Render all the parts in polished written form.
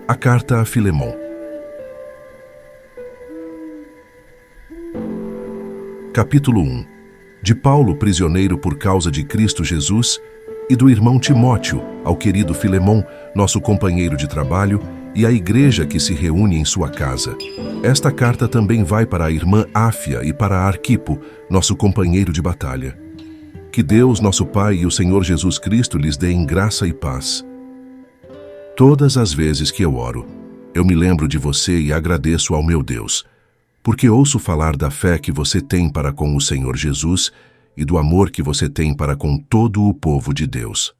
A carta a Filemon. Capítulo 1. De Paulo, prisioneiro por causa de Cristo Jesus, e do irmão Timóteo, ao querido Filemon, nosso companheiro de trabalho, e à igreja que se reúne em sua casa. Esta carta também vai para a irmã Áfia e para Arquipo, nosso companheiro de batalha. Que Deus, nosso Pai e o Senhor Jesus Cristo lhes deem graça e paz. Todas as vezes que eu oro, eu me lembro de você e agradeço ao meu Deus, porque ouço falar da fé que você tem para com o Senhor Jesus e do amor que você tem para com todo o povo de Deus.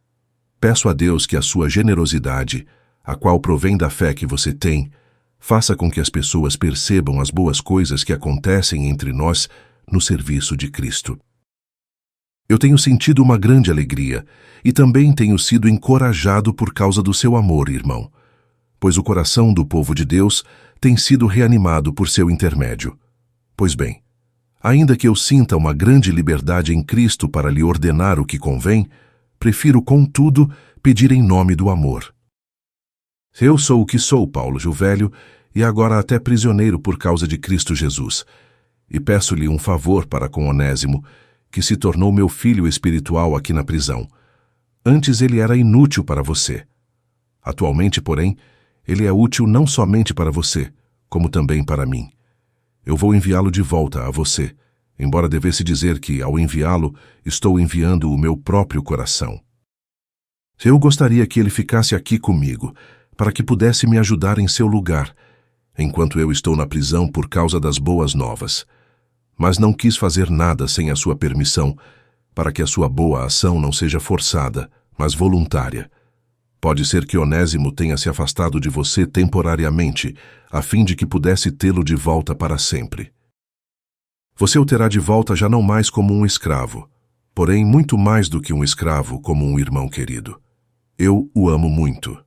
Peço a Deus que a sua generosidade, a qual provém da fé que você tem, faça com que as pessoas percebam as boas coisas que acontecem entre nós no serviço de Cristo. Eu tenho sentido uma grande alegria e também tenho sido encorajado por causa do seu amor, irmão, pois o coração do povo de Deus tem sido reanimado por seu intermédio. Pois bem, ainda que eu sinta uma grande liberdade em Cristo para lhe ordenar o que convém, prefiro, contudo, pedir em nome do amor. Eu sou o que sou, Paulo Juvelho, e agora até prisioneiro por causa de Cristo Jesus, e peço-lhe um favor para com Onésimo, que se tornou meu filho espiritual aqui na prisão. Antes ele era inútil para você. Atualmente, porém, ele é útil não somente para você, como também para mim. Eu vou enviá-lo de volta a você, embora devesse dizer que, ao enviá-lo, estou enviando o meu próprio coração. Eu gostaria que ele ficasse aqui comigo, para que pudesse me ajudar em seu lugar, enquanto eu estou na prisão por causa das boas novas. Mas não quis fazer nada sem a sua permissão, para que a sua boa ação não seja forçada, mas voluntária. Pode ser que Onésimo tenha se afastado de você temporariamente, a fim de que pudesse tê-lo de volta para sempre. Você o terá de volta já não mais como um escravo, porém muito mais do que um escravo, como um irmão querido. Eu o amo muito,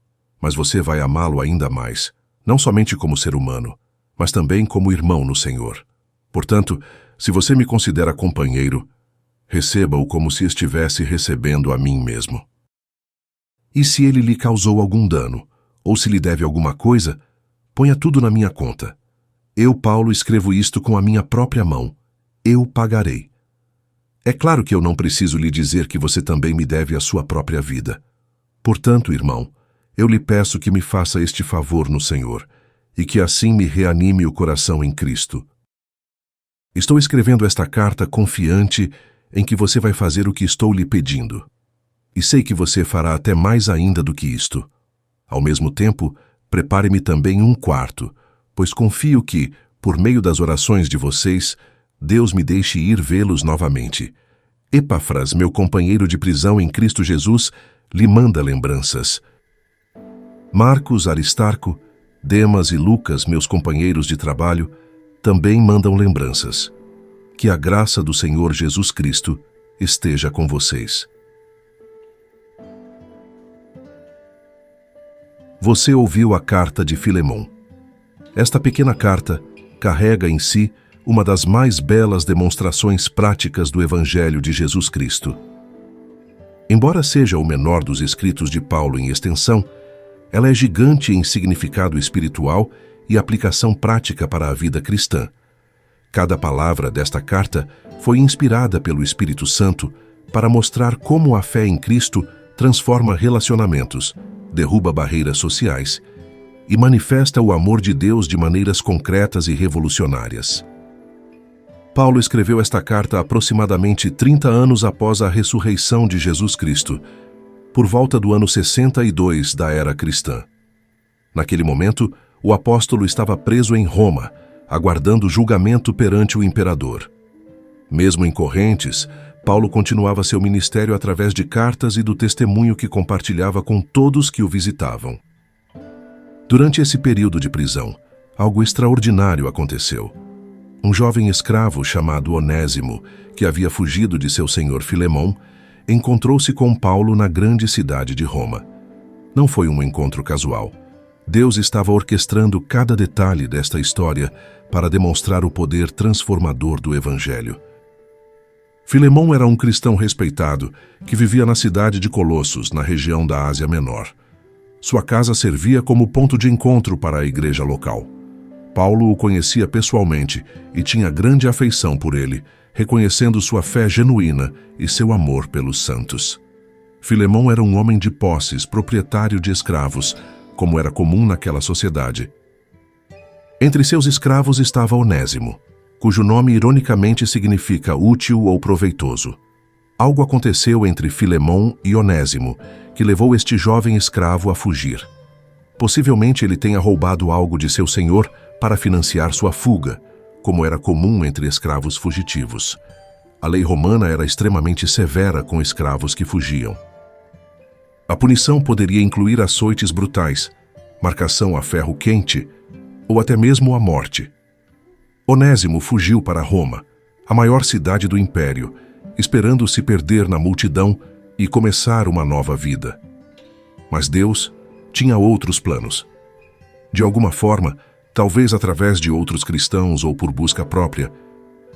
mas você vai amá-lo ainda mais, não somente como ser humano, mas também como irmão no Senhor. Portanto, se você me considera companheiro, receba-o como se estivesse recebendo a mim mesmo. E se ele lhe causou algum dano, ou se lhe deve alguma coisa, ponha tudo na minha conta. Eu, Paulo, escrevo isto com a minha própria mão. Eu pagarei. É claro que eu não preciso lhe dizer que você também me deve a sua própria vida. Portanto, irmão, eu lhe peço que me faça este favor no Senhor, e que assim me reanime o coração em Cristo. Estou escrevendo esta carta confiante em que você vai fazer o que estou lhe pedindo. E sei que você fará até mais ainda do que isto. Ao mesmo tempo, prepare-me também um quarto, pois confio que, por meio das orações de vocês, Deus me deixe ir vê-los novamente. Epáfras, meu companheiro de prisão em Cristo Jesus, lhe manda lembranças. Marcos, Aristarco, Demas e Lucas, meus companheiros de trabalho, também mandam lembranças. Que a graça do Senhor Jesus Cristo esteja com vocês. Você ouviu a carta de Filemon. Esta pequena carta carrega em si uma das mais belas demonstrações práticas do Evangelho de Jesus Cristo. Embora seja o menor dos escritos de Paulo em extensão, ela é gigante em significado espiritual e aplicação prática para a vida cristã. Cada palavra desta carta foi inspirada pelo Espírito Santo para mostrar como a fé em Cristo transforma relacionamentos, derruba barreiras sociais e manifesta o amor de Deus de maneiras concretas e revolucionárias. Paulo escreveu esta carta aproximadamente 30 anos após a ressurreição de Jesus Cristo, por volta do ano 62 da era cristã. Naquele momento, o apóstolo estava preso em Roma, aguardando julgamento perante o imperador. Mesmo em correntes, Paulo continuava seu ministério através de cartas e do testemunho que compartilhava com todos que o visitavam. Durante esse período de prisão, algo extraordinário aconteceu. Um jovem escravo chamado Onésimo, que havia fugido de seu senhor Filemon, encontrou-se com Paulo na grande cidade de Roma. Não foi um encontro casual. Deus estava orquestrando cada detalhe desta história para demonstrar o poder transformador do Evangelho. Filemon era um cristão respeitado que vivia na cidade de Colossos, na região da Ásia Menor. Sua casa servia como ponto de encontro para a igreja local. Paulo o conhecia pessoalmente e tinha grande afeição por ele, reconhecendo sua fé genuína e seu amor pelos santos. Filemão era um homem de posses, proprietário de escravos, como era comum naquela sociedade. Entre seus escravos estava Onésimo, cujo nome ironicamente significa útil ou proveitoso. Algo aconteceu entre Filemão e Onésimo, que levou este jovem escravo a fugir. Possivelmente ele tenha roubado algo de seu senhor para financiar sua fuga, como era comum entre escravos fugitivos. A lei romana era extremamente severa com escravos que fugiam. A punição poderia incluir açoites brutais, marcação a ferro quente ou até mesmo a morte. Onésimo fugiu para Roma, a maior cidade do império, esperando se perder na multidão e começar uma nova vida. Mas Deus tinha outros planos. De alguma forma, talvez através de outros cristãos ou por busca própria,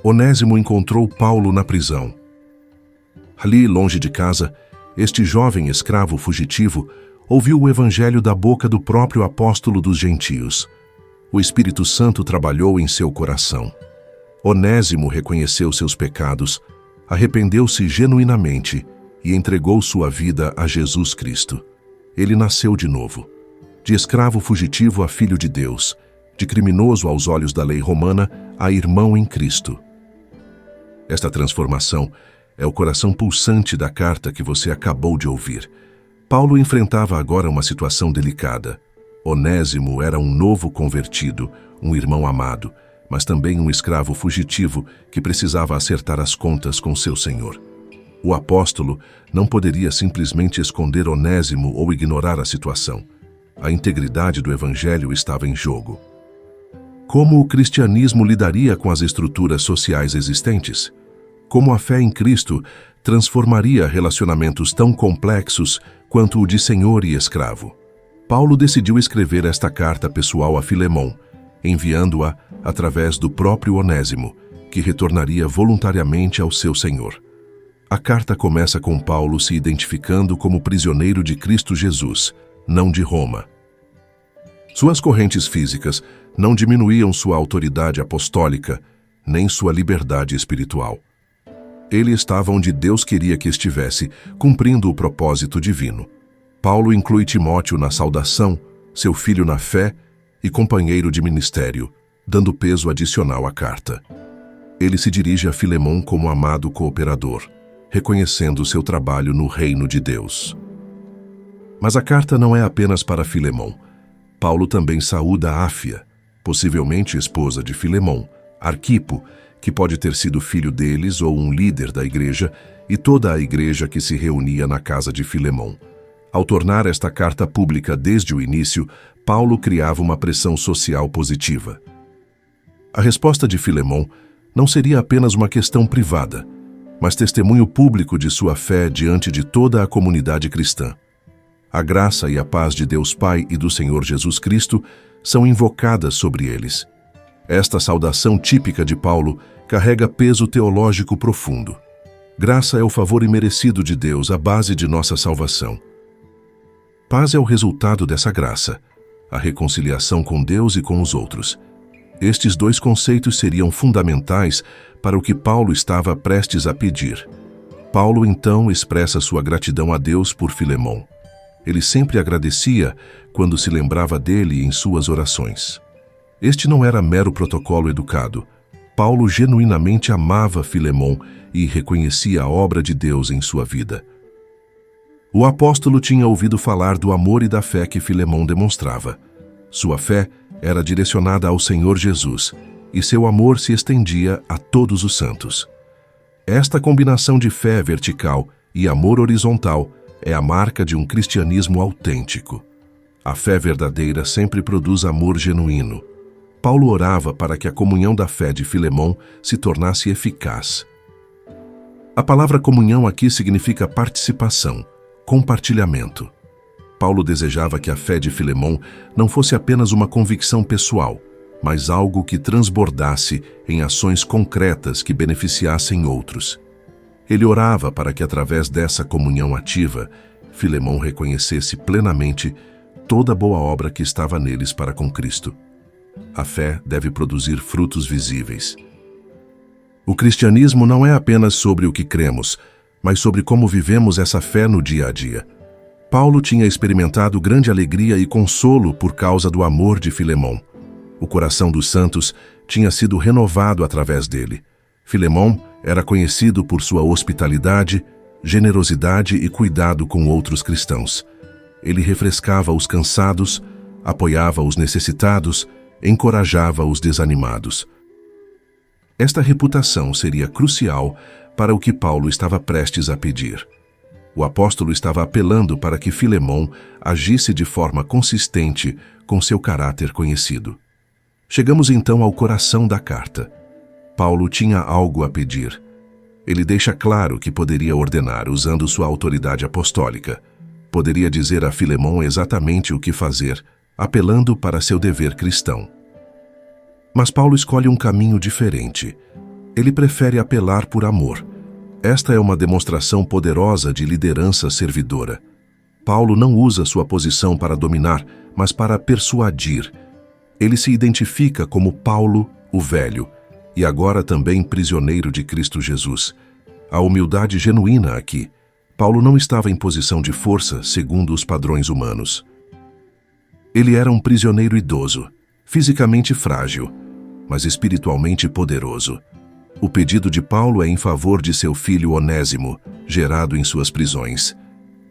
Onésimo encontrou Paulo na prisão. Ali, longe de casa, este jovem escravo fugitivo ouviu o evangelho da boca do próprio apóstolo dos gentios. O Espírito Santo trabalhou em seu coração. Onésimo reconheceu seus pecados, arrependeu-se genuinamente e entregou sua vida a Jesus Cristo. Ele nasceu de novo, de escravo fugitivo a filho de Deus, de criminoso aos olhos da lei romana a irmão em Cristo. Esta transformação é o coração pulsante da carta que você acabou de ouvir. Paulo enfrentava agora uma situação delicada. Onésimo era um novo convertido, um irmão amado, mas também um escravo fugitivo que precisava acertar as contas com seu senhor. O apóstolo não poderia simplesmente esconder Onésimo ou ignorar a situação. A integridade do evangelho estava em jogo. Como o cristianismo lidaria com as estruturas sociais existentes? Como a fé em Cristo transformaria relacionamentos tão complexos quanto o de senhor e escravo? Paulo decidiu escrever esta carta pessoal a Filemão, enviando-a através do próprio Onésimo, que retornaria voluntariamente ao seu senhor. A carta começa com Paulo se identificando como prisioneiro de Cristo Jesus, não de Roma. Suas correntes físicas não diminuíam sua autoridade apostólica, nem sua liberdade espiritual. Ele estava onde Deus queria que estivesse, cumprindo o propósito divino. Paulo inclui Timóteo na saudação, seu filho na fé e companheiro de ministério, dando peso adicional à carta. Ele se dirige a Filemão como amado cooperador, reconhecendo seu trabalho no reino de Deus. Mas a carta não é apenas para Filemão. Paulo também saúda Áfia, possivelmente esposa de Filemão, Arquipo, que pode ter sido filho deles ou um líder da igreja, e toda a igreja que se reunia na casa de Filemão. Ao tornar esta carta pública desde o início, Paulo criava uma pressão social positiva. A resposta de Filemão não seria apenas uma questão privada, mas testemunho público de sua fé diante de toda a comunidade cristã. A graça e a paz de Deus Pai e do Senhor Jesus Cristo são invocadas sobre eles. Esta saudação típica de Paulo carrega peso teológico profundo. Graça é o favor imerecido de Deus, a base de nossa salvação. Paz é o resultado dessa graça, a reconciliação com Deus e com os outros. Estes dois conceitos seriam fundamentais para o que Paulo estava prestes a pedir. Paulo então expressa sua gratidão a Deus por Filemão. Ele sempre agradecia quando se lembrava dele em suas orações. Este não era mero protocolo educado. Paulo genuinamente amava Filemão e reconhecia a obra de Deus em sua vida. O apóstolo tinha ouvido falar do amor e da fé que Filemão demonstrava. Sua fé era direcionada ao Senhor Jesus, e seu amor se estendia a todos os santos. Esta combinação de fé vertical e amor horizontal é a marca de um cristianismo autêntico. A fé verdadeira sempre produz amor genuíno. Paulo orava para que a comunhão da fé de Filemão se tornasse eficaz. A palavra comunhão aqui significa participação, compartilhamento. Paulo desejava que a fé de Filemão não fosse apenas uma convicção pessoal, mas algo que transbordasse em ações concretas que beneficiassem outros. Ele orava para que, através dessa comunhão ativa, Filemão reconhecesse plenamente toda boa obra que estava neles para com Cristo. A fé deve produzir frutos visíveis. O cristianismo não é apenas sobre o que cremos, mas sobre como vivemos essa fé no dia a dia. Paulo tinha experimentado grande alegria e consolo por causa do amor de Filemão. O coração dos santos tinha sido renovado através dele. Filemão era conhecido por sua hospitalidade, generosidade e cuidado com outros cristãos. Ele refrescava os cansados, apoiava os necessitados, encorajava os desanimados. Esta reputação seria crucial para o que Paulo estava prestes a pedir. O apóstolo estava apelando para que Filemão agisse de forma consistente com seu caráter conhecido. Chegamos então ao coração da carta. Paulo tinha algo a pedir. Ele deixa claro que poderia ordenar usando sua autoridade apostólica. Poderia dizer a Filemão exatamente o que fazer, apelando para seu dever cristão. Mas Paulo escolhe um caminho diferente. Ele prefere apelar por amor. Esta é uma demonstração poderosa de liderança servidora. Paulo não usa sua posição para dominar, mas para persuadir. Ele se identifica como Paulo, o velho, e agora também prisioneiro de Cristo Jesus. A humildade genuína aqui. Paulo não estava em posição de força, segundo os padrões humanos. Ele era um prisioneiro idoso, fisicamente frágil, mas espiritualmente poderoso. O pedido de Paulo é em favor de seu filho Onésimo, gerado em suas prisões.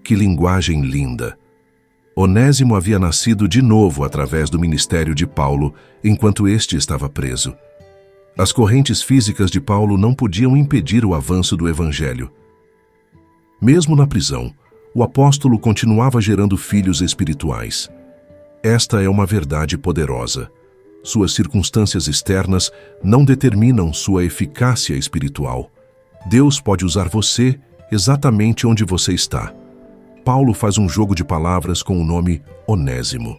Que linguagem linda! Onésimo havia nascido de novo através do ministério de Paulo, enquanto este estava preso. As correntes físicas de Paulo não podiam impedir o avanço do evangelho. Mesmo na prisão, o apóstolo continuava gerando filhos espirituais. Esta é uma verdade poderosa. Suas circunstâncias externas não determinam sua eficácia espiritual. Deus pode usar você exatamente onde você está. Paulo faz um jogo de palavras com o nome Onésimo.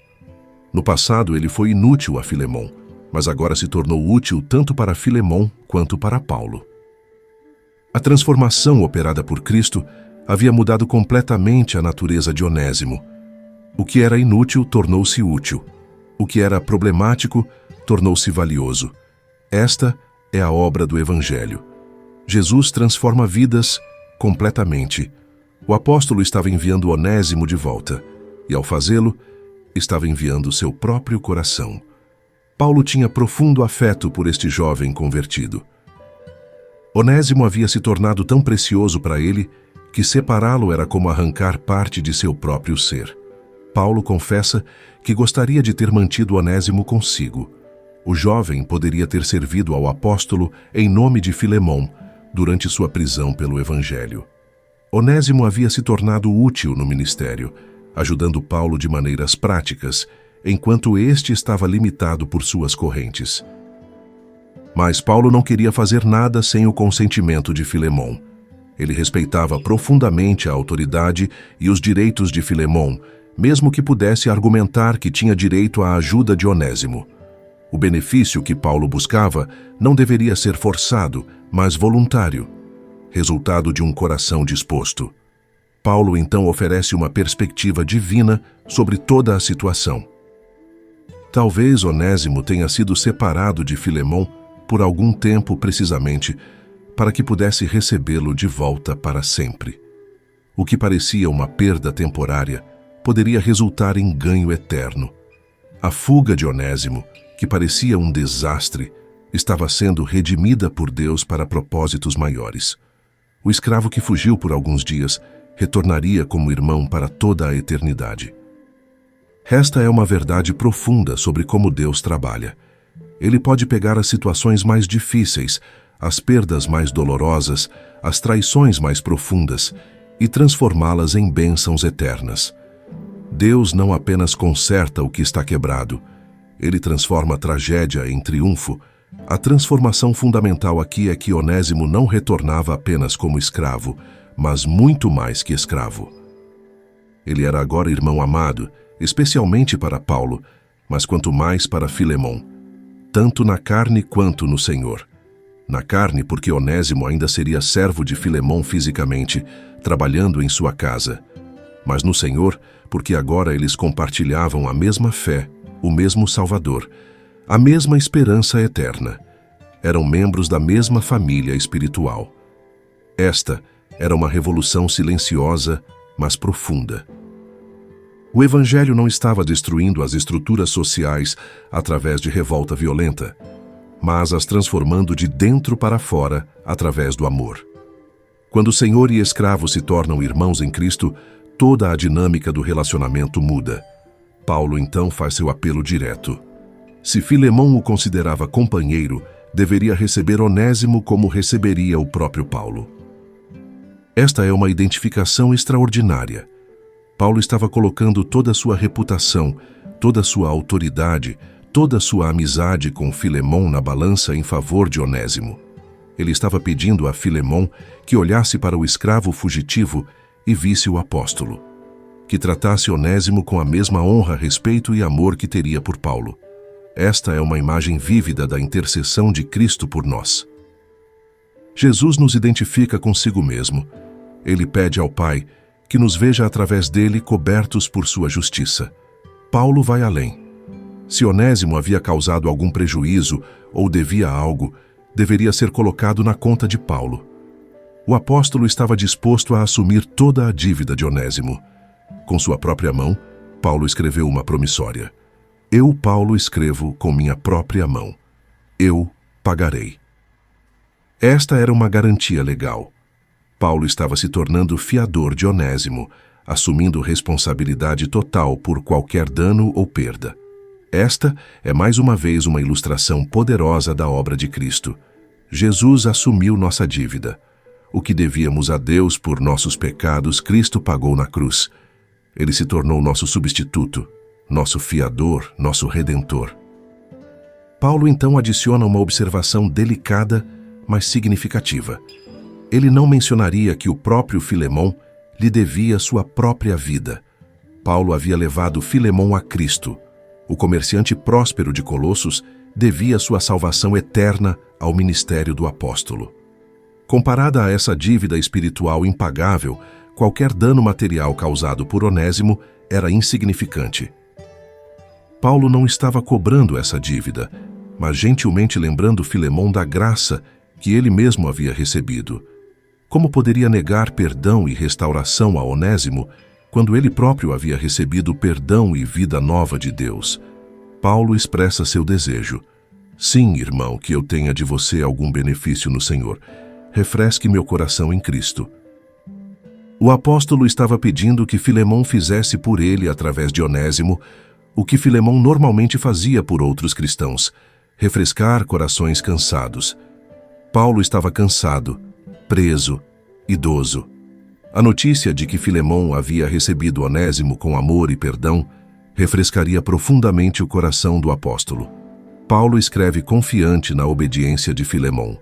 No passado, ele foi inútil a Filemão, mas agora se tornou útil tanto para Filemão quanto para Paulo. A transformação operada por Cristo havia mudado completamente a natureza de Onésimo. O que era inútil tornou-se útil. O que era problemático tornou-se valioso. Esta é a obra do Evangelho. Jesus transforma vidas completamente. O apóstolo estava enviando Onésimo de volta, e ao fazê-lo, estava enviando seu próprio coração. Paulo tinha profundo afeto por este jovem convertido. Onésimo havia se tornado tão precioso para ele que separá-lo era como arrancar parte de seu próprio ser. Paulo confessa que gostaria de ter mantido Onésimo consigo. O jovem poderia ter servido ao apóstolo em nome de Filemão durante sua prisão pelo Evangelho. Onésimo havia se tornado útil no ministério, ajudando Paulo de maneiras práticas, enquanto este estava limitado por suas correntes. Mas Paulo não queria fazer nada sem o consentimento de Filemão. Ele respeitava profundamente a autoridade e os direitos de Filemão, mesmo que pudesse argumentar que tinha direito à ajuda de Onésimo. O benefício que Paulo buscava não deveria ser forçado, mas voluntário, resultado de um coração disposto. Paulo então oferece uma perspectiva divina sobre toda a situação. Talvez Onésimo tenha sido separado de Filemão por algum tempo precisamente para que pudesse recebê-lo de volta para sempre. O que parecia uma perda temporária poderia resultar em ganho eterno. A fuga de Onésimo, que parecia um desastre, estava sendo redimida por Deus para propósitos maiores. O escravo que fugiu por alguns dias retornaria como irmão para toda a eternidade. Esta é uma verdade profunda sobre como Deus trabalha. Ele pode pegar as situações mais difíceis, as perdas mais dolorosas, as traições mais profundas e transformá-las em bênçãos eternas. Deus não apenas conserta o que está quebrado, ele transforma a tragédia em triunfo. A transformação fundamental aqui é que Onésimo não retornava apenas como escravo, mas muito mais que escravo. Ele era agora irmão amado, especialmente para Paulo, mas quanto mais para Filemão, tanto na carne quanto no Senhor. Na carne, porque Onésimo ainda seria servo de Filemão fisicamente, trabalhando em sua casa, mas no Senhor, porque agora eles compartilhavam a mesma fé, o mesmo Salvador, a mesma esperança eterna. Eram membros da mesma família espiritual. Esta era uma revolução silenciosa, mas profunda. O Evangelho não estava destruindo as estruturas sociais através de revolta violenta, mas as transformando de dentro para fora através do amor. Quando senhor e escravo se tornam irmãos em Cristo, toda a dinâmica do relacionamento muda. Paulo então faz seu apelo direto. Se Filemão o considerava companheiro, deveria receber Onésimo como receberia o próprio Paulo. Esta é uma identificação extraordinária. Paulo estava colocando toda a sua reputação, toda a sua autoridade, toda a sua amizade com Filemão na balança em favor de Onésimo. Ele estava pedindo a Filemão que olhasse para o escravo fugitivo e visse o apóstolo, que tratasse Onésimo com a mesma honra, respeito e amor que teria por Paulo. Esta é uma imagem vívida da intercessão de Cristo por nós. Jesus nos identifica consigo mesmo. Ele pede ao Pai que nos veja através dele cobertos por sua justiça. Paulo vai além. Se Onésimo havia causado algum prejuízo ou devia algo, deveria ser colocado na conta de Paulo. O apóstolo estava disposto a assumir toda a dívida de Onésimo. Com sua própria mão, Paulo escreveu uma promissória. Eu, Paulo, escrevo com minha própria mão. Eu pagarei. Esta era uma garantia legal. Paulo estava se tornando fiador de Onésimo, assumindo responsabilidade total por qualquer dano ou perda. Esta é mais uma vez uma ilustração poderosa da obra de Cristo. Jesus assumiu nossa dívida. O que devíamos a Deus por nossos pecados, Cristo pagou na cruz. Ele se tornou nosso substituto, nosso fiador, nosso redentor. Paulo então adiciona uma observação delicada, mas significativa. Ele não mencionaria que o próprio Filemão lhe devia sua própria vida. Paulo havia levado Filemão a Cristo. O comerciante próspero de Colossos devia sua salvação eterna ao ministério do apóstolo. Comparada a essa dívida espiritual impagável, qualquer dano material causado por Onésimo era insignificante. Paulo não estava cobrando essa dívida, mas gentilmente lembrando Filemão da graça que ele mesmo havia recebido. Como poderia negar perdão e restauração a Onésimo, quando ele próprio havia recebido perdão e vida nova de Deus? Paulo expressa seu desejo. Sim, irmão, que eu tenha de você algum benefício no Senhor. Refresque meu coração em Cristo. O apóstolo estava pedindo que Filemão fizesse por ele, através de Onésimo, o que Filemão normalmente fazia por outros cristãos: refrescar corações cansados. Paulo estava cansado, preso, idoso. A notícia de que Filemão havia recebido Onésimo com amor e perdão refrescaria profundamente o coração do apóstolo. Paulo escreve confiante na obediência de Filemão.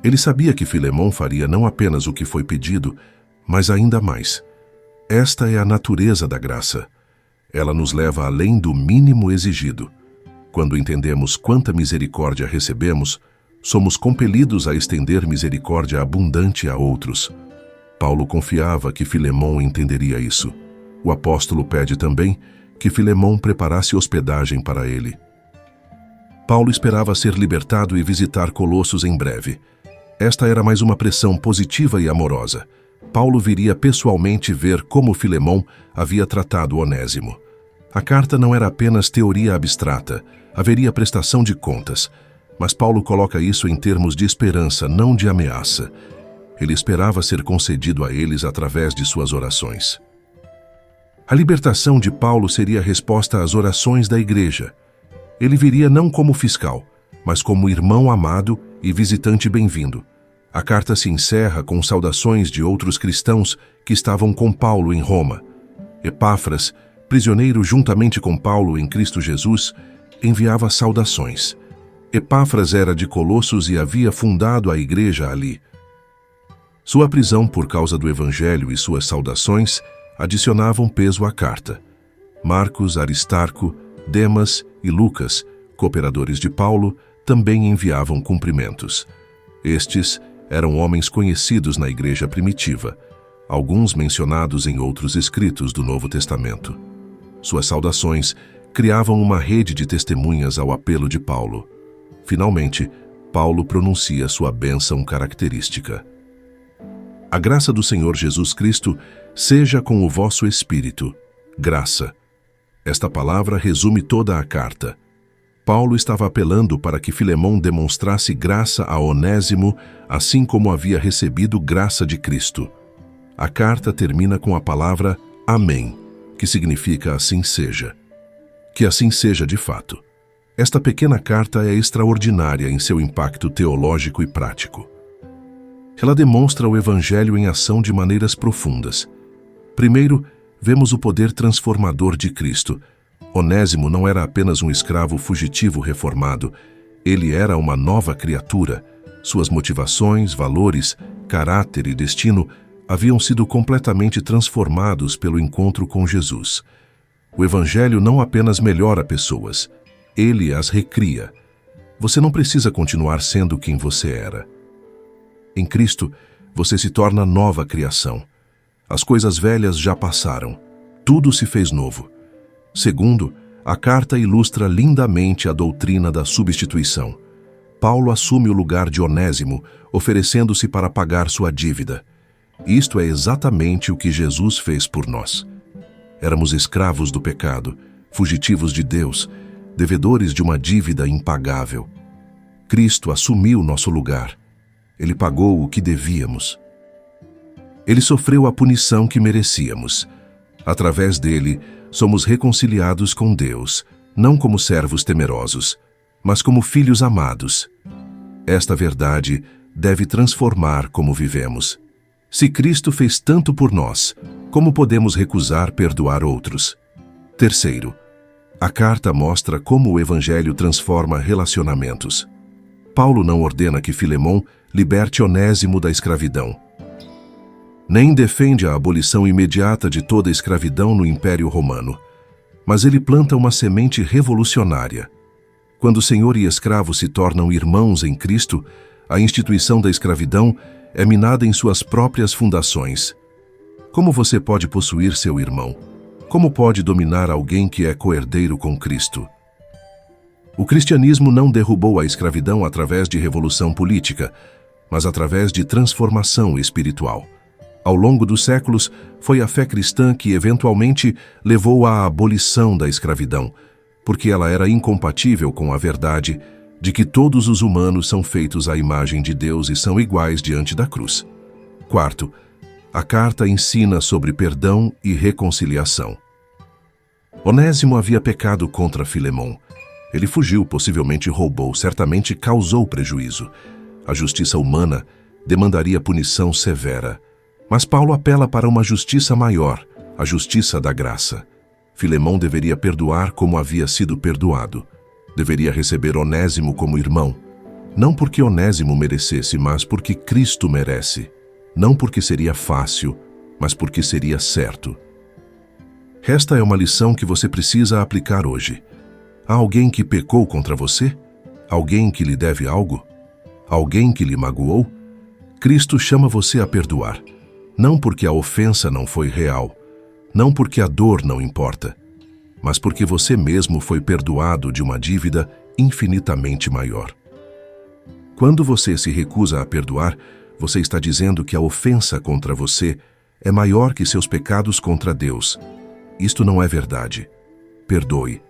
Ele sabia que Filemão faria não apenas o que foi pedido, mas ainda mais. Esta é a natureza da graça. Ela nos leva além do mínimo exigido. Quando entendemos quanta misericórdia recebemos, somos compelidos a estender misericórdia abundante a outros. Paulo confiava que Filemão entenderia isso. O apóstolo pede também que Filemão preparasse hospedagem para ele. Paulo esperava ser libertado e visitar Colossos em breve. Esta era mais uma pressão positiva e amorosa. Paulo viria pessoalmente ver como Filemão havia tratado Onésimo. A carta não era apenas teoria abstrata, haveria prestação de contas. Mas Paulo coloca isso em termos de esperança, não de ameaça. Ele esperava ser concedido a eles através de suas orações. A libertação de Paulo seria a resposta às orações da igreja. Ele viria não como fiscal, mas como irmão amado e visitante bem-vindo. A carta se encerra com saudações de outros cristãos que estavam com Paulo em Roma. Epáfras, prisioneiro juntamente com Paulo em Cristo Jesus, enviava saudações. Epáfras era de Colossos e havia fundado a igreja ali. Sua prisão por causa do Evangelho e suas saudações adicionavam peso à carta. Marcos, Aristarco, Demas e Lucas, cooperadores de Paulo, também enviavam cumprimentos. Estes eram homens conhecidos na igreja primitiva. alguns mencionados em outros escritos do Novo Testamento. Suas saudações criavam uma rede de testemunhas ao apelo de Paulo. Finalmente, Paulo pronuncia sua bênção característica. A graça do Senhor Jesus Cristo seja com o vosso espírito. Graça. Esta palavra resume toda a carta. Paulo estava apelando para que Filemão demonstrasse graça a Onésimo, assim como havia recebido graça de Cristo. A carta termina com a palavra Amém, que significa assim seja. Que assim seja de fato. Esta pequena carta é extraordinária em seu impacto teológico e prático. Ela demonstra o Evangelho em ação de maneiras profundas. Primeiro, vemos o poder transformador de Cristo. Onésimo não era apenas um escravo fugitivo reformado, ele era uma nova criatura. Suas motivações, valores, caráter e destino haviam sido completamente transformados pelo encontro com Jesus. O Evangelho não apenas melhora pessoas, ele as recria. Você não precisa continuar sendo quem você era. Em Cristo, você se torna nova criação. As coisas velhas já passaram. Tudo se fez novo. Segundo, a carta ilustra lindamente a doutrina da substituição. Paulo assume o lugar de Onésimo, oferecendo-se para pagar sua dívida. Isto é exatamente o que Jesus fez por nós. Éramos escravos do pecado, fugitivos de Deus, devedores de uma dívida impagável. Cristo assumiu nosso lugar. Ele pagou o que devíamos. Ele sofreu a punição que merecíamos. Através dele, somos reconciliados com Deus, não como servos temerosos, mas como filhos amados. Esta verdade deve transformar como vivemos. Se Cristo fez tanto por nós, como podemos recusar perdoar outros? Terceiro, a carta mostra como o Evangelho transforma relacionamentos. Paulo não ordena que Filemão liberte Onésimo da escravidão. Nem defende a abolição imediata de toda a escravidão no Império Romano, mas ele planta uma semente revolucionária. Quando senhor e escravo se tornam irmãos em Cristo, a instituição da escravidão é minada em suas próprias fundações. Como você pode possuir seu irmão? Como pode dominar alguém que é coerdeiro com Cristo? O cristianismo não derrubou a escravidão através de revolução política, mas através de transformação espiritual. Ao longo dos séculos, foi a fé cristã que eventualmente levou à abolição da escravidão, porque ela era incompatível com a verdade de que todos os humanos são feitos à imagem de Deus e são iguais diante da cruz. Quarto, a carta ensina sobre perdão e reconciliação. Onésimo havia pecado contra Filemão. Ele fugiu, possivelmente roubou, certamente causou prejuízo. A justiça humana demandaria punição severa. Mas Paulo apela para uma justiça maior, a justiça da graça. Filemão deveria perdoar como havia sido perdoado. Deveria receber Onésimo como irmão. Não porque Onésimo merecesse, mas porque Cristo merece. Não porque seria fácil, mas porque seria certo. Esta é uma lição que você precisa aplicar hoje. Há alguém que pecou contra você? Alguém que lhe deve algo? Alguém que lhe magoou? Cristo chama você a perdoar. Não porque a ofensa não foi real, não porque a dor não importa, mas porque você mesmo foi perdoado de uma dívida infinitamente maior. Quando você se recusa a perdoar, você está dizendo que a ofensa contra você é maior que seus pecados contra Deus. Isto não é verdade. Perdoe,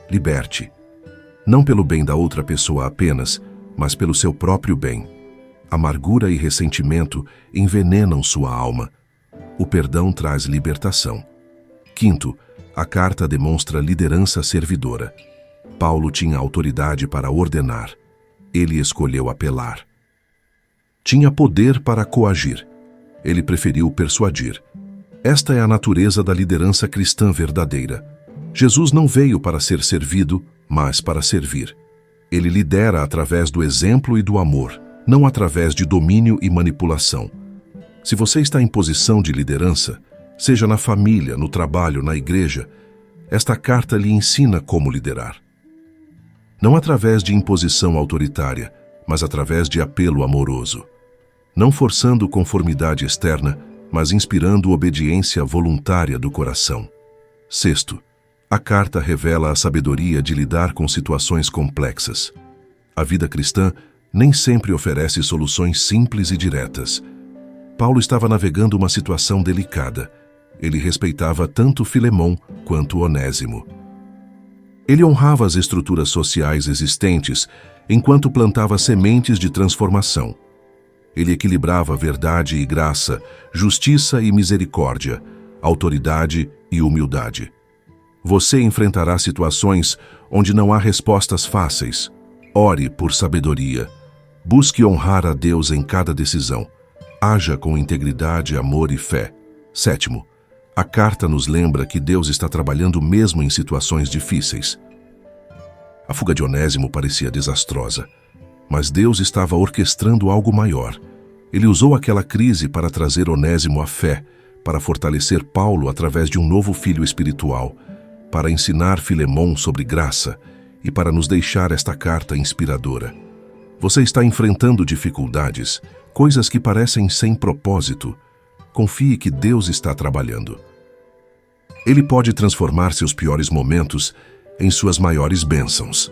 liberte. Não pelo bem da outra pessoa apenas, mas pelo seu próprio bem. Amargura e ressentimento envenenam sua alma. O perdão traz libertação. Quinto, a carta demonstra liderança servidora. Paulo tinha autoridade para ordenar. Ele escolheu apelar. Tinha poder para coagir. Ele preferiu persuadir. Esta é a natureza da liderança cristã verdadeira. Jesus não veio para ser servido, mas para servir. Ele lidera através do exemplo e do amor, não através de domínio e manipulação. Se você está em posição de liderança, seja na família, no trabalho, na igreja, esta carta lhe ensina como liderar. Não através de imposição autoritária, mas através de apelo amoroso. Não forçando conformidade externa, mas inspirando obediência voluntária do coração. Sexto, a carta revela a sabedoria de lidar com situações complexas. A vida cristã nem sempre oferece soluções simples e diretas. Paulo estava navegando uma situação delicada. Ele respeitava tanto Filemom quanto Onésimo. Ele honrava as estruturas sociais existentes enquanto plantava sementes de transformação. Ele equilibrava verdade e graça, justiça e misericórdia, autoridade e humildade. Você enfrentará situações onde não há respostas fáceis. Ore por sabedoria. Busque honrar a Deus em cada decisão. Haja com integridade, amor e fé. Sétimo, a carta nos lembra que Deus está trabalhando mesmo em situações difíceis. A fuga de Onésimo parecia desastrosa, mas Deus estava orquestrando algo maior. Ele usou aquela crise para trazer Onésimo à fé, para fortalecer Paulo através de um novo filho espiritual, para ensinar Filemom sobre graça e para nos deixar esta carta inspiradora. Você está enfrentando dificuldades, coisas que parecem sem propósito. Confie que Deus está trabalhando. Ele pode transformar seus piores momentos em suas maiores bênçãos.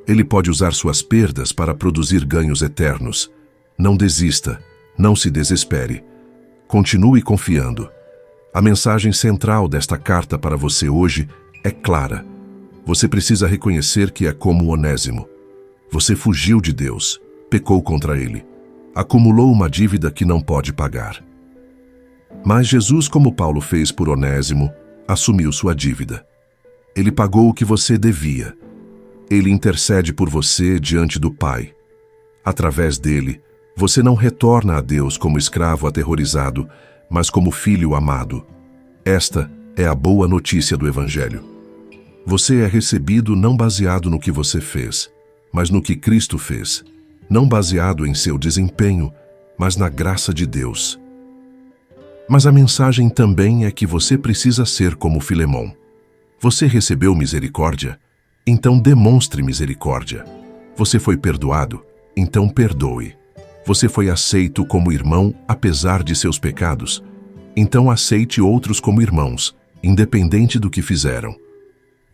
Ele pode usar suas perdas para produzir ganhos eternos. Não desista, não se desespere. Continue confiando. A mensagem central desta carta para você hoje é clara. Você precisa reconhecer que é como Onésimo. Você fugiu de Deus, pecou contra Ele, acumulou uma dívida que não pode pagar. Mas Jesus, como Paulo fez por Onésimo, assumiu sua dívida. Ele pagou o que você devia. Ele intercede por você diante do Pai. Através dele, você não retorna a Deus como escravo aterrorizado, mas como filho amado. Esta é a boa notícia do Evangelho. Você é recebido não baseado no que você fez, mas no que Cristo fez, não baseado em seu desempenho, mas na graça de Deus. Mas a mensagem também é que você precisa ser como Filemom. Você recebeu misericórdia? Então demonstre misericórdia. Você foi perdoado? Então perdoe. Você foi aceito como irmão apesar de seus pecados? Então aceite outros como irmãos, independente do que fizeram.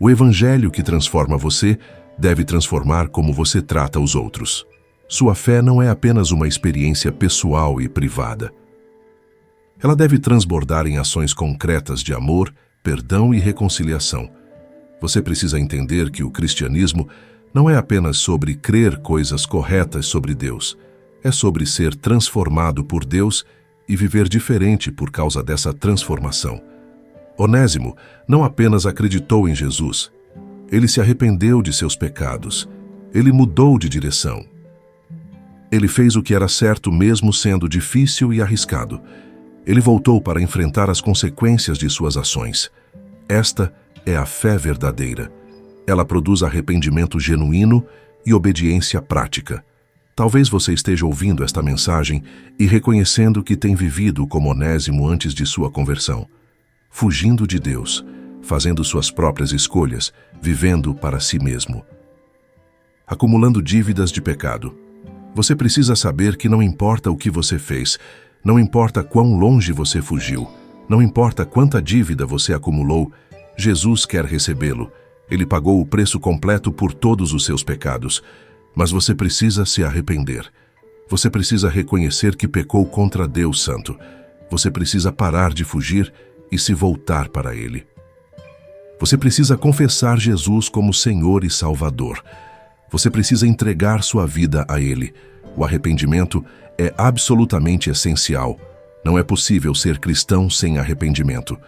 O Evangelho que transforma você deve transformar como você trata os outros. Sua fé não é apenas uma experiência pessoal e privada. Ela deve transbordar em ações concretas de amor, perdão e reconciliação. Você precisa entender que o cristianismo não é apenas sobre crer coisas corretas sobre Deus. É sobre ser transformado por Deus e viver diferente por causa dessa transformação. Onésimo não apenas acreditou em Jesus. Ele se arrependeu de seus pecados. Ele mudou de direção. Ele fez o que era certo mesmo sendo difícil e arriscado. Ele voltou para enfrentar as consequências de suas ações. Esta é a fé verdadeira. Ela produz arrependimento genuíno e obediência prática. Talvez você esteja ouvindo esta mensagem e reconhecendo que tem vivido como Onésimo antes de sua conversão, fugindo de Deus, fazendo suas próprias escolhas, vivendo para si mesmo, acumulando dívidas de pecado. Você precisa saber que não importa o que você fez, não importa quão longe você fugiu, não importa quanta dívida você acumulou, Jesus quer recebê-lo. Ele pagou o preço completo por todos os seus pecados. Mas você precisa se arrepender. Você precisa reconhecer que pecou contra Deus Santo. Você precisa parar de fugir e se voltar para Ele. Você precisa confessar Jesus como Senhor e Salvador. Você precisa entregar sua vida a Ele. O arrependimento é absolutamente essencial. Não é possível ser cristão sem arrependimento.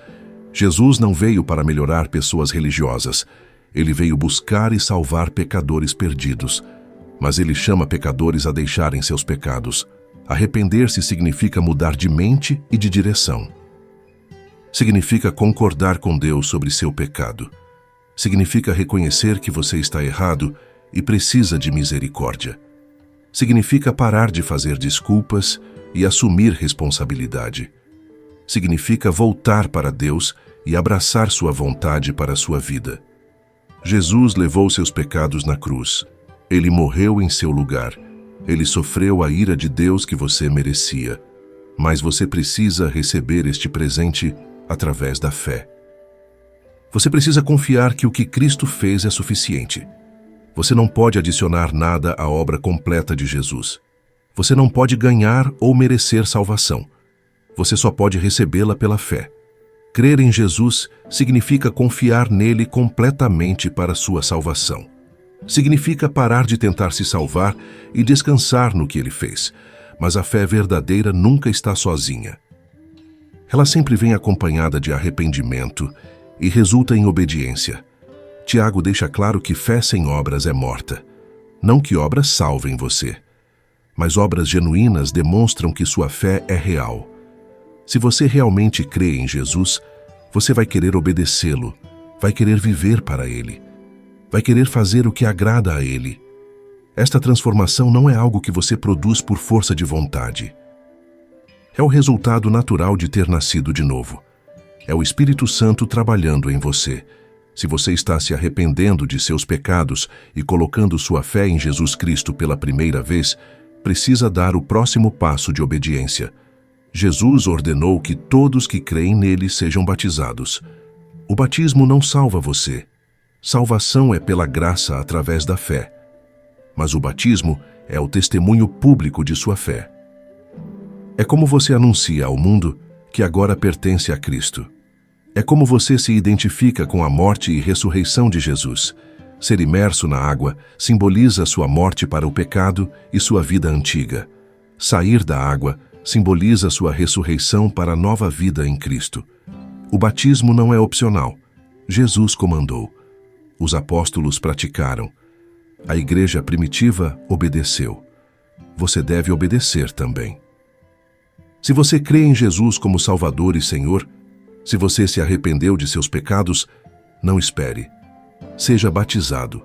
Jesus não veio para melhorar pessoas religiosas. Ele veio buscar e salvar pecadores perdidos. Mas ele chama pecadores a deixarem seus pecados. Arrepender-se significa mudar de mente e de direção. Significa concordar com Deus sobre seu pecado. Significa reconhecer que você está errado e precisa de misericórdia. Significa parar de fazer desculpas e assumir responsabilidade. Significa voltar para Deus e abraçar sua vontade para a sua vida. Jesus levou seus pecados na cruz. Ele morreu em seu lugar. Ele sofreu a ira de Deus que você merecia. mas você precisa receber este presente através da fé. Você precisa confiar que o que Cristo fez é suficiente. Você não pode adicionar nada à obra completa de Jesus. Você não pode ganhar ou merecer salvação. Você só pode recebê-la pela fé. Crer em Jesus significa confiar nele completamente para sua salvação. Significa parar de tentar se salvar e descansar no que ele fez. Mas a fé verdadeira nunca está sozinha. Ela sempre vem acompanhada de arrependimento e resulta em obediência. Tiago deixa claro que fé sem obras é morta. Não que obras salvem você, mas obras genuínas demonstram que sua fé é real. Se você realmente crê em Jesus, você vai querer obedecê-lo, vai querer viver para ele, vai querer fazer o que agrada a ele. Esta transformação não é algo que você produz por força de vontade. É o resultado natural de ter nascido de novo. É o Espírito Santo trabalhando em você. Se você está se arrependendo de seus pecados e colocando sua fé em Jesus Cristo pela primeira vez, precisa dar o próximo passo de obediência. Jesus ordenou que todos que creem nele sejam batizados. O batismo não salva você. Salvação é pela graça através da fé. Mas o batismo é o testemunho público de sua fé. É como você anuncia ao mundo que agora pertence a Cristo. É como você se identifica com a morte e ressurreição de Jesus. Ser imerso na água simboliza sua morte para o pecado e sua vida antiga. Sair da água simboliza sua ressurreição para a nova vida em Cristo. O batismo não é opcional. Jesus comandou. Os apóstolos praticaram. A igreja primitiva obedeceu. Você deve obedecer também. Se você crê em Jesus como Salvador e Senhor, se você se arrependeu de seus pecados, não espere. Seja batizado.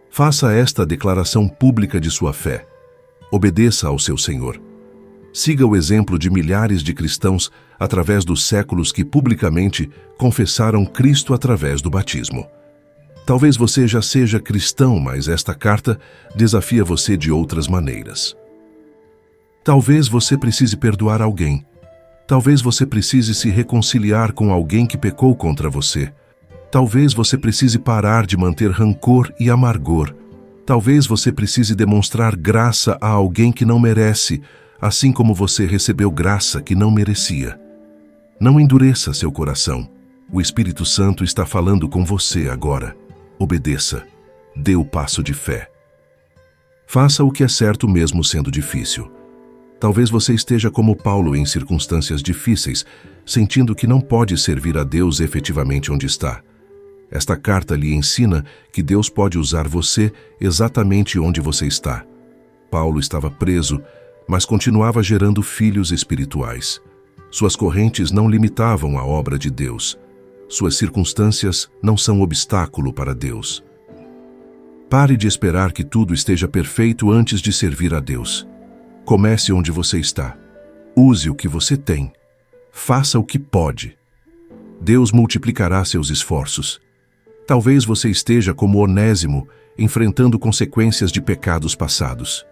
Faça esta declaração pública de sua fé. Obedeça ao seu Senhor. Siga o exemplo de milhares de cristãos através dos séculos que publicamente confessaram Cristo através do batismo. Talvez você já seja cristão, mas esta carta desafia você de outras maneiras. Talvez você precise perdoar alguém. Talvez você precise se reconciliar com alguém que pecou contra você. Talvez você precise parar de manter rancor e amargor. Talvez você precise demonstrar graça a alguém que não merece, assim como você recebeu graça que não merecia. Não endureça seu coração. O Espírito Santo está falando com você agora. Obedeça. Dê o passo de fé. Faça o que é certo mesmo sendo difícil. Talvez você esteja como Paulo em circunstâncias difíceis, sentindo que não pode servir a Deus efetivamente onde está. Esta carta lhe ensina que Deus pode usar você exatamente onde você está. Paulo estava preso, mas continuava gerando filhos espirituais. Suas correntes não limitavam a obra de Deus. Suas circunstâncias não são obstáculo para Deus. Pare de esperar que tudo esteja perfeito antes de servir a Deus. Comece onde você está. Use o que você tem. Faça o que pode. Deus multiplicará seus esforços. Talvez você esteja como Onésimo, enfrentando consequências de pecados passados.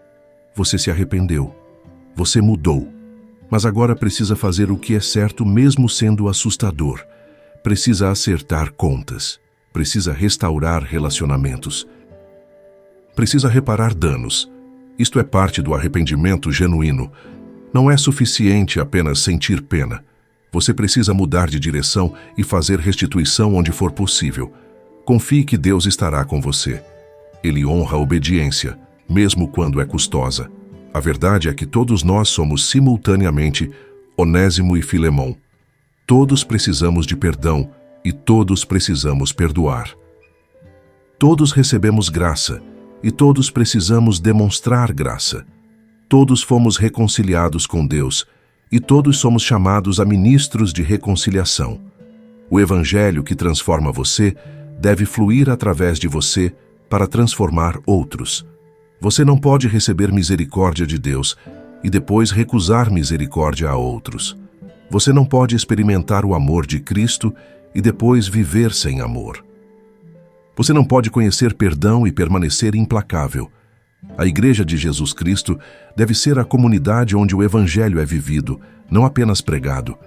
Você se arrependeu. Você mudou. Mas agora precisa fazer o que é certo mesmo sendo assustador. Precisa acertar contas. Precisa restaurar relacionamentos. Precisa reparar danos. Isto é parte do arrependimento genuíno. Não é suficiente apenas sentir pena. Você precisa mudar de direção e fazer restituição onde for possível. Confie que Deus estará com você. Ele honra a obediência, mesmo quando é custosa. A verdade é que todos nós somos simultaneamente Onésimo e Filemão. Todos precisamos de perdão e todos precisamos perdoar. Todos recebemos graça e todos precisamos demonstrar graça. Todos fomos reconciliados com Deus e todos somos chamados a ministros de reconciliação. O evangelho que transforma você deve fluir através de você para transformar outros. Você não pode receber misericórdia de Deus e depois recusar misericórdia a outros. Você não pode experimentar o amor de Cristo e depois viver sem amor. Você não pode conhecer perdão e permanecer implacável. A Igreja de Jesus Cristo deve ser a comunidade onde o Evangelho é vivido, não apenas pregado.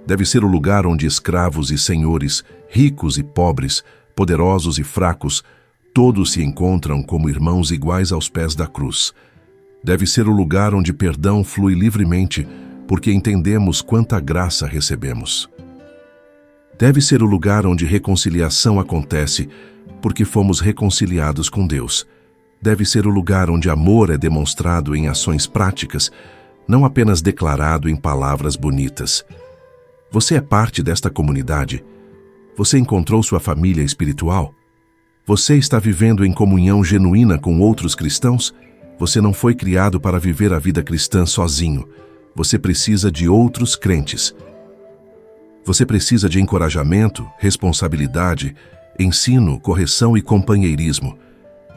Deve ser o lugar onde escravos e senhores, ricos e pobres, poderosos e fracos, todos se encontram como irmãos iguais aos pés da cruz. Deve ser o lugar onde perdão flui livremente, porque entendemos quanta graça recebemos. Deve ser o lugar onde reconciliação acontece, porque fomos reconciliados com Deus. Deve ser o lugar onde amor é demonstrado em ações práticas, não apenas declarado em palavras bonitas. Você é parte desta comunidade? Você encontrou sua família espiritual? Você está vivendo em comunhão genuína com outros cristãos? Você não foi criado para viver a vida cristã sozinho. Você precisa de outros crentes. Você precisa de encorajamento, responsabilidade, ensino, correção e companheirismo.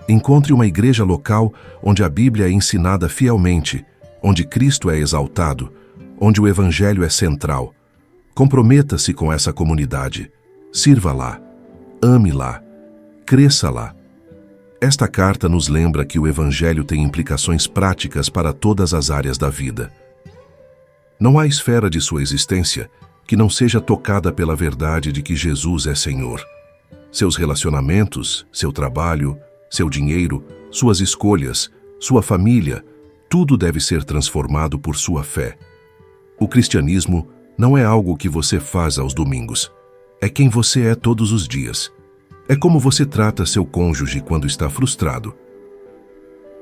Encontre uma igreja local onde a Bíblia é ensinada fielmente, onde Cristo é exaltado, onde o Evangelho é central. Comprometa-se com essa comunidade. Sirva lá. Ame lá. Cresça lá. Esta carta nos lembra que o Evangelho tem implicações práticas para todas as áreas da vida. Não há esfera de sua existência que não seja tocada pela verdade de que Jesus é Senhor. Seus relacionamentos, seu trabalho, seu dinheiro, suas escolhas, sua família, tudo deve ser transformado por sua fé. O cristianismo não é algo que você faz aos domingos. É quem você é todos os dias. É como você trata seu cônjuge quando está frustrado.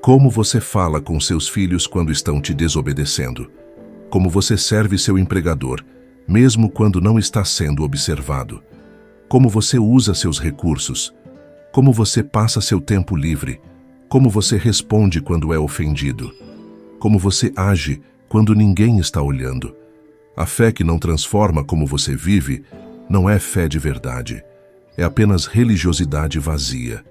Como você fala com seus filhos quando estão te desobedecendo. Como você serve seu empregador, mesmo quando não está sendo observado. Como você usa seus recursos. Como você passa seu tempo livre. Como você responde quando é ofendido. Como você age quando ninguém está olhando. A fé que não transforma como você vive não é fé de verdade. É apenas religiosidade vazia.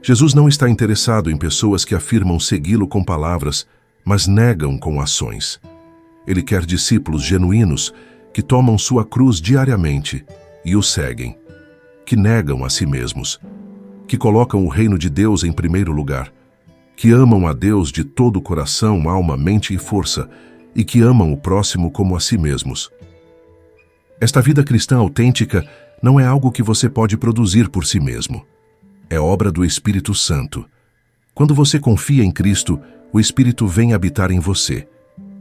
Jesus não está interessado em pessoas que afirmam segui-lo com palavras, mas negam com ações. Ele quer discípulos genuínos que tomam sua cruz diariamente e o seguem, que negam a si mesmos, que colocam o reino de Deus em primeiro lugar, que amam a Deus de todo o coração, alma, mente e força, e que amam o próximo como a si mesmos. Esta vida cristã autêntica não é algo que você pode produzir por si mesmo. É obra do Espírito Santo. Quando você confia em Cristo, o Espírito vem habitar em você.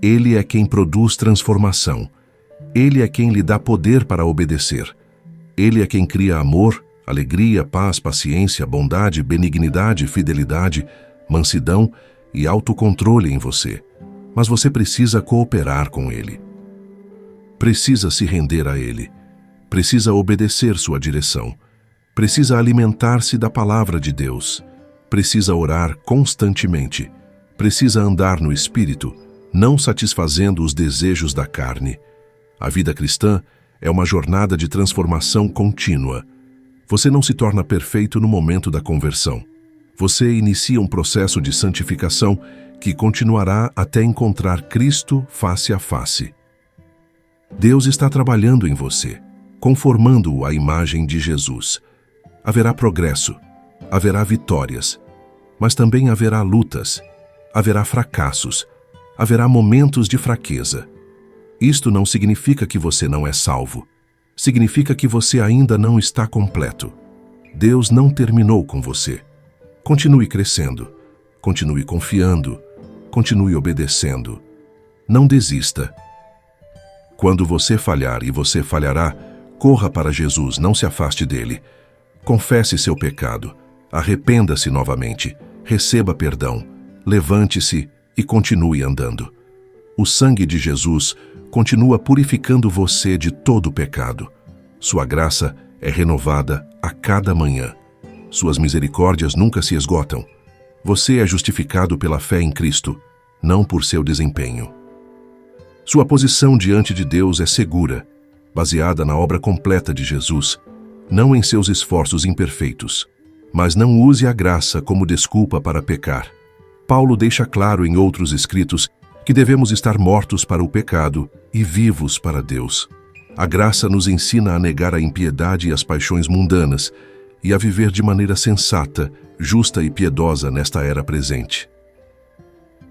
Ele é quem produz transformação. Ele é quem lhe dá poder para obedecer. Ele é quem cria amor, alegria, paz, paciência, bondade, benignidade, fidelidade, mansidão e autocontrole em você. Mas você precisa cooperar com Ele. Precisa se render a Ele. Precisa obedecer sua direção. Precisa alimentar-se da palavra de Deus. Precisa orar constantemente. Precisa andar no Espírito, não satisfazendo os desejos da carne. A vida cristã é uma jornada de transformação contínua. Você não se torna perfeito no momento da conversão. Você inicia um processo de santificação que continuará até encontrar Cristo face a face. Deus está trabalhando em você, conformando-o à imagem de Jesus. Haverá progresso, haverá vitórias, mas também haverá lutas, haverá fracassos, haverá momentos de fraqueza. Isto não significa que você não é salvo. Significa que você ainda não está completo. Deus não terminou com você. Continue crescendo, continue confiando, continue obedecendo. Não desista. Quando você falhar, e você falhará, corra para Jesus, não se afaste dele. Confesse seu pecado, arrependa-se novamente, receba perdão, levante-se e continue andando. O sangue de Jesus continua purificando você de todo pecado. Sua graça é renovada a cada manhã. Suas misericórdias nunca se esgotam. Você é justificado pela fé em Cristo, não por seu desempenho. Sua posição diante de Deus é segura, baseada na obra completa de Jesus, não em seus esforços imperfeitos. Mas não use a graça como desculpa para pecar. Paulo deixa claro em outros escritos que devemos estar mortos para o pecado e vivos para Deus. A graça nos ensina a negar a impiedade e as paixões mundanas e a viver de maneira sensata, justa e piedosa nesta era presente.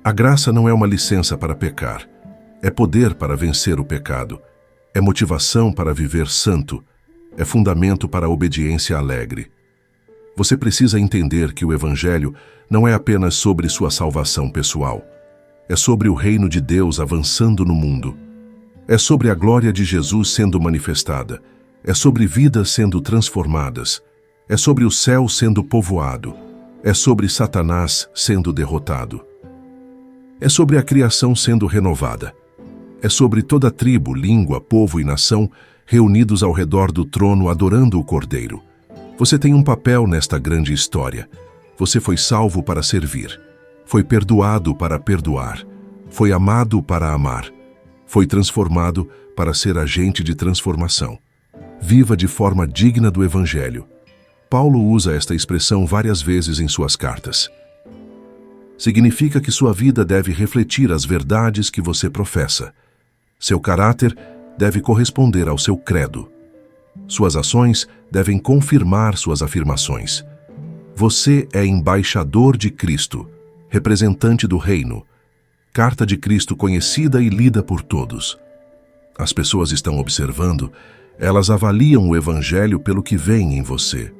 A graça não é uma licença para pecar, é poder para vencer o pecado, é motivação para viver santo, é fundamento para a obediência alegre. Você precisa entender que o Evangelho não é apenas sobre sua salvação pessoal. É sobre o reino de Deus avançando no mundo. É sobre a glória de Jesus sendo manifestada. É sobre vidas sendo transformadas. É sobre o céu sendo povoado. É sobre Satanás sendo derrotado. É sobre a criação sendo renovada. É sobre toda tribo, língua, povo e nação reunidos ao redor do trono adorando o Cordeiro. Você tem um papel nesta grande história. Você foi salvo para servir. Foi perdoado para perdoar. Foi amado para amar. Foi transformado para ser agente de transformação. Viva de forma digna do Evangelho. Paulo usa esta expressão várias vezes em suas cartas. Significa que sua vida deve refletir as verdades que você professa. Seu caráter deve corresponder ao seu credo. Suas ações devem confirmar suas afirmações. Você é embaixador de Cristo, representante do reino, carta de Cristo conhecida e lida por todos. As pessoas estão observando, elas avaliam o Evangelho pelo que veem em você.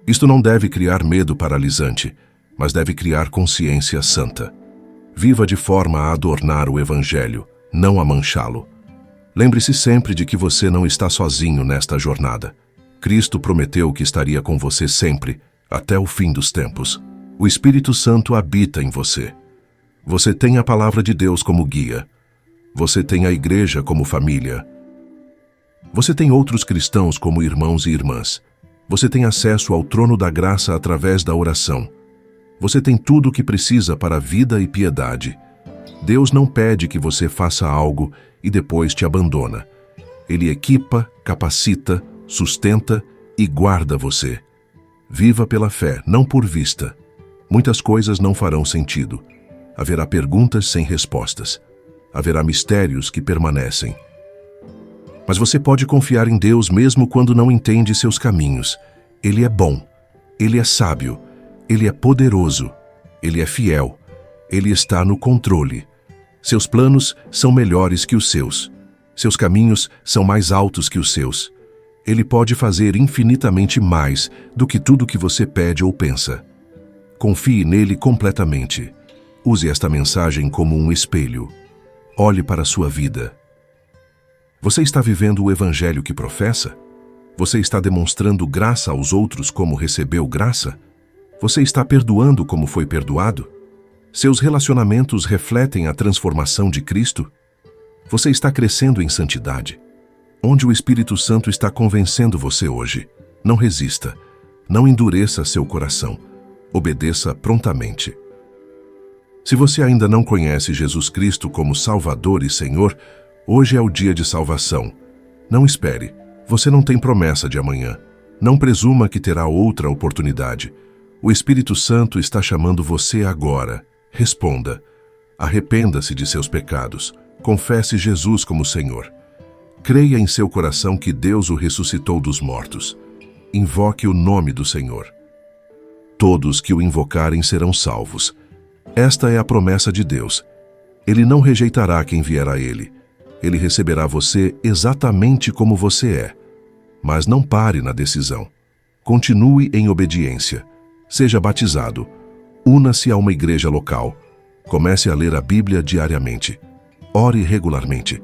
Isto não deve criar medo paralisante, mas deve criar consciência santa. Viva de forma a adornar o Evangelho, não a manchá-lo. Lembre-se sempre de que você não está sozinho nesta jornada. Cristo prometeu que estaria com você sempre, até o fim dos tempos. O Espírito Santo habita em você. Você tem a palavra de Deus como guia. Você tem a igreja como família. Você tem outros cristãos como irmãos e irmãs. Você tem acesso ao trono da graça através da oração. Você tem tudo o que precisa para a vida e piedade. Deus não pede que você faça algo e depois te abandona. Ele equipa, capacita, sustenta e guarda você. Viva pela fé, não por vista. Muitas coisas não farão sentido. Haverá perguntas sem respostas. Haverá mistérios que permanecem. Mas você pode confiar em Deus mesmo quando não entende seus caminhos. Ele é bom. Ele é sábio. Ele é poderoso. Ele é fiel. Ele está no controle. Seus planos são melhores que os seus. Seus caminhos são mais altos que os seus. Ele pode fazer infinitamente mais do que tudo que você pede ou pensa. Confie nele completamente. Use esta mensagem como um espelho. Olhe para a sua vida. Você está vivendo o Evangelho que professa? Você está demonstrando graça aos outros como recebeu graça? Você está perdoando como foi perdoado? Seus relacionamentos refletem a transformação de Cristo? Você está crescendo em santidade? Onde o Espírito Santo está convencendo você hoje? Não resista. Não endureça seu coração. Obedeça prontamente. Se você ainda não conhece Jesus Cristo como Salvador e Senhor, hoje é o dia de salvação. Não espere. Você não tem promessa de amanhã. Não presuma que terá outra oportunidade. O Espírito Santo está chamando você agora. Responda. Arrependa-se de seus pecados. Confesse Jesus como Senhor. Creia em seu coração que Deus o ressuscitou dos mortos. Invoque o nome do Senhor. Todos que o invocarem serão salvos. Esta é a promessa de Deus. Ele não rejeitará quem vier a Ele. Ele receberá você exatamente como você é. Mas não pare na decisão. Continue em obediência. Seja batizado. Una-se a uma igreja local. Comece a ler a Bíblia diariamente. Ore regularmente.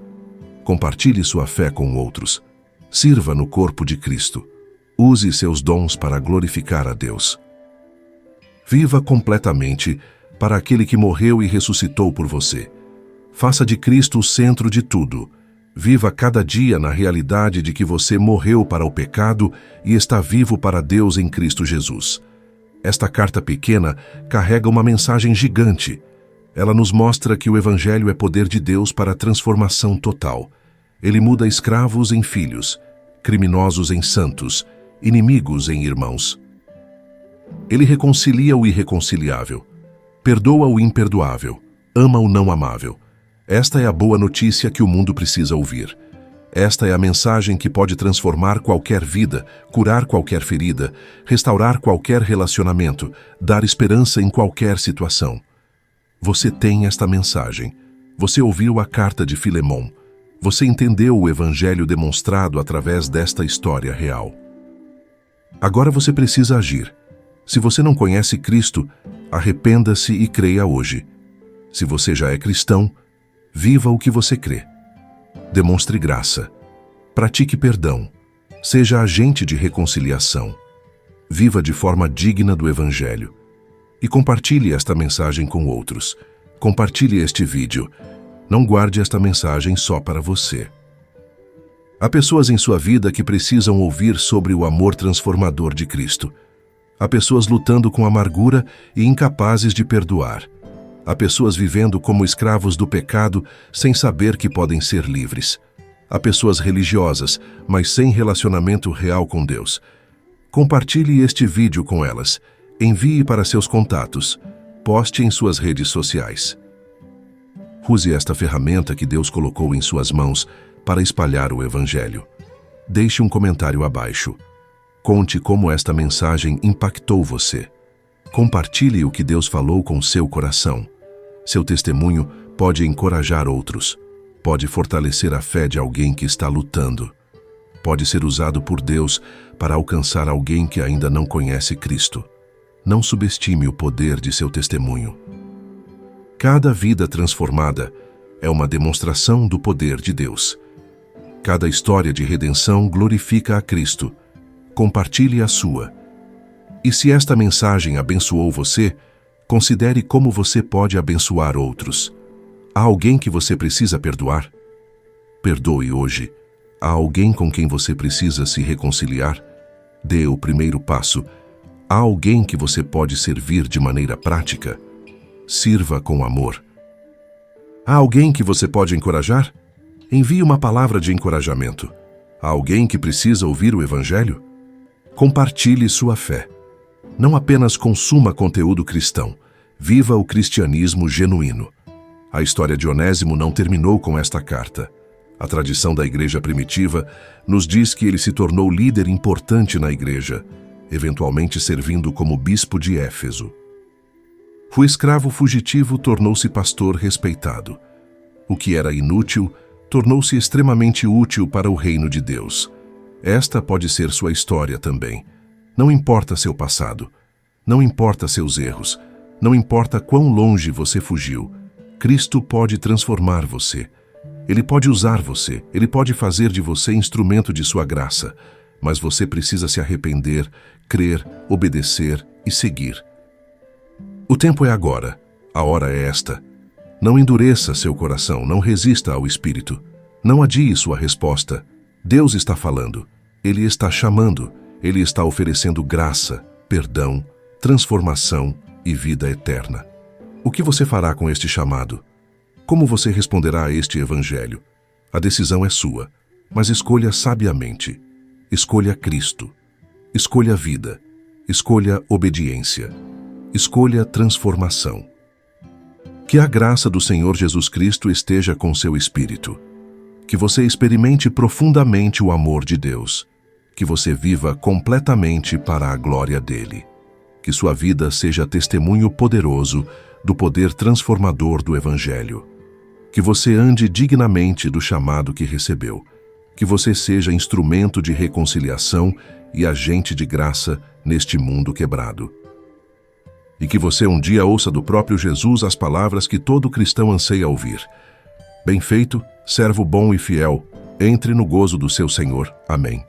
Compartilhe sua fé com outros. Sirva no corpo de Cristo. Use seus dons para glorificar a Deus. Viva completamente para aquele que morreu e ressuscitou por você. Faça de Cristo o centro de tudo. Viva cada dia na realidade de que você morreu para o pecado e está vivo para Deus em Cristo Jesus. Esta carta pequena carrega uma mensagem gigante. Ela nos mostra que o Evangelho é poder de Deus para a transformação total. Ele muda escravos em filhos, criminosos em santos, inimigos em irmãos. Ele reconcilia o irreconciliável, perdoa o imperdoável, ama o não amável. Esta é a boa notícia que o mundo precisa ouvir. Esta é a mensagem que pode transformar qualquer vida, curar qualquer ferida, restaurar qualquer relacionamento, dar esperança em qualquer situação. Você tem esta mensagem. Você ouviu a carta de Filemon. Você entendeu o Evangelho demonstrado através desta história real. Agora você precisa agir. Se você não conhece Cristo, arrependa-se e creia hoje. Se você já é cristão, viva o que você crê. Demonstre graça. Pratique perdão. Seja agente de reconciliação. Viva de forma digna do Evangelho. E compartilhe esta mensagem com outros. Compartilhe este vídeo. Não guarde esta mensagem só para você. Há pessoas em sua vida que precisam ouvir sobre o amor transformador de Cristo. Há pessoas lutando com amargura e incapazes de perdoar. Há pessoas vivendo como escravos do pecado sem saber que podem ser livres. Há pessoas religiosas, mas sem relacionamento real com Deus. Compartilhe este vídeo com elas. Envie para seus contatos. Poste em suas redes sociais. Use esta ferramenta que Deus colocou em suas mãos para espalhar o Evangelho. Deixe um comentário abaixo. Conte como esta mensagem impactou você. Compartilhe o que Deus falou com seu coração. Seu testemunho pode encorajar outros. Pode fortalecer a fé de alguém que está lutando. Pode ser usado por Deus para alcançar alguém que ainda não conhece Cristo. Não subestime o poder de seu testemunho. Cada vida transformada é uma demonstração do poder de Deus. Cada história de redenção glorifica a Cristo. Compartilhe a sua. E se esta mensagem abençoou você, considere como você pode abençoar outros. Há alguém que você precisa perdoar? Perdoe hoje. Há alguém com quem você precisa se reconciliar? Dê o primeiro passo. Há alguém que você pode servir de maneira prática? Sirva com amor. Há alguém que você pode encorajar? Envie uma palavra de encorajamento. Há alguém que precisa ouvir o Evangelho? Compartilhe sua fé. Não apenas consuma conteúdo cristão, viva o cristianismo genuíno. A história de Onésimo não terminou com esta carta. A tradição da igreja primitiva nos diz que ele se tornou líder importante na igreja, eventualmente servindo como bispo de Éfeso. O escravo fugitivo tornou-se pastor respeitado. O que era inútil tornou-se extremamente útil para o reino de Deus. Esta pode ser sua história também. Não importa seu passado, não importa seus erros, não importa quão longe você fugiu, Cristo pode transformar você. Ele pode usar você, Ele pode fazer de você instrumento de sua graça, mas você precisa se arrepender, crer, obedecer e seguir. O tempo é agora, a hora é esta. Não endureça seu coração, não resista ao Espírito. Não adie sua resposta. Deus está falando, Ele está chamando, Ele está oferecendo graça, perdão, transformação e vida eterna. O que você fará com este chamado? Como você responderá a este Evangelho? A decisão é sua, mas escolha sabiamente. Escolha Cristo. Escolha vida. Escolha obediência. Escolha transformação. Que a graça do Senhor Jesus Cristo esteja com seu espírito. Que você experimente profundamente o amor de Deus. Que você viva completamente para a glória dele. Que sua vida seja testemunho poderoso do poder transformador do Evangelho. Que você ande dignamente do chamado que recebeu. Que você seja instrumento de reconciliação e agente de graça neste mundo quebrado. E que você um dia ouça do próprio Jesus as palavras que todo cristão anseia ouvir. Bem feito, servo bom e fiel, entre no gozo do seu Senhor. Amém.